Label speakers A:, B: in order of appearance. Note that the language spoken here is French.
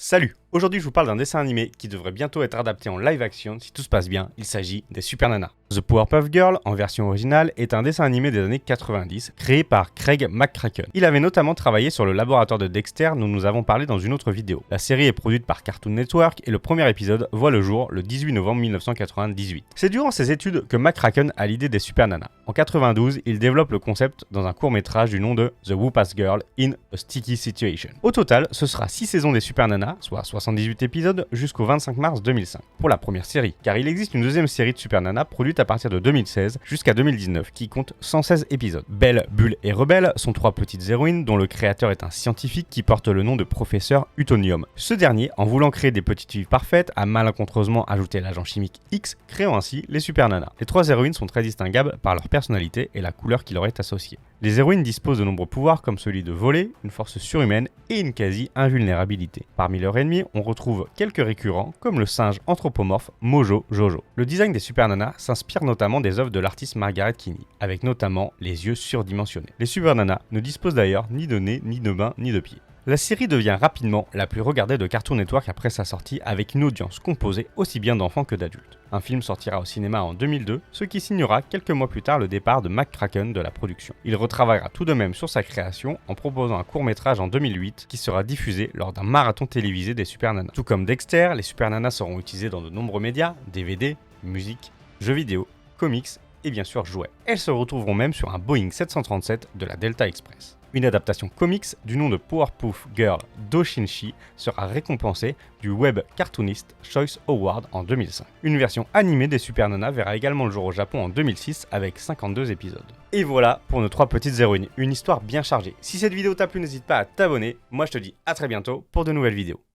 A: Salut! Aujourd'hui je vous parle d'un dessin animé qui devrait bientôt être adapté en live action si tout se passe bien, il s'agit des Super Nana. The Powerpuff Girl, en version originale, est un dessin animé des années 90, créé par Craig McCracken. Il avait notamment travaillé sur le laboratoire de Dexter dont nous avons parlé dans une autre vidéo. La série est produite par Cartoon Network et le premier épisode voit le jour le 18 novembre 1998. C'est durant ses études que McCracken a l'idée des Super Nana. En 92, il développe le concept dans un court-métrage du nom de The Whoop-Ass Girl in a Sticky Situation. Au total, ce sera 6 saisons des Super Nana, soit 78 épisodes, jusqu'au 25 mars 2005, pour la première série, car il existe une deuxième série de Super Nana produite à partir de 2016 jusqu'à 2019, qui compte 116 épisodes. Belle, Bulle et Rebelle sont trois petites héroïnes dont le créateur est un scientifique qui porte le nom de professeur Utonium. Ce dernier, en voulant créer des petites filles parfaites, a malencontreusement ajouté l'agent chimique X, créant ainsi les Super Nana. Les trois héroïnes sont très distinguables par leur personnalité et la couleur qui leur est associée. Les héroïnes disposent de nombreux pouvoirs comme celui de voler, une force surhumaine et une quasi-invulnérabilité. Parmi leurs ennemis, on retrouve quelques récurrents comme le singe anthropomorphe Mojo Jojo. Le design des Super Nana s'inspire notamment des œuvres de l'artiste Margaret Kinney, avec notamment les yeux surdimensionnés. Les Super Nana ne disposent d'ailleurs ni de nez, ni de mains, ni de pieds. La série devient rapidement la plus regardée de Cartoon Network après sa sortie avec une audience composée aussi bien d'enfants que d'adultes. Un film sortira au cinéma en 2002, ce qui signera quelques mois plus tard le départ de McCracken de la production. Il retravaillera tout de même sur sa création en proposant un court-métrage en 2008 qui sera diffusé lors d'un marathon télévisé des Super Nana. Tout comme Dexter, les Super Nana seront utilisées dans de nombreux médias, DVD, musique, jeux vidéo, comics et bien sûr jouets. Elles se retrouveront même sur un Boeing 737 de la Delta Express. Une adaptation comics du nom de Powerpuff Girl Doshinshi sera récompensée du Web Cartoonist Choice Award en 2005. Une version animée des Super Nana verra également le jour au Japon en 2006 avec 52 épisodes. Et voilà pour nos trois petites héroïnes, une histoire bien chargée. Si cette vidéo t'a plu, n'hésite pas à t'abonner. Moi je te dis à très bientôt pour de nouvelles vidéos.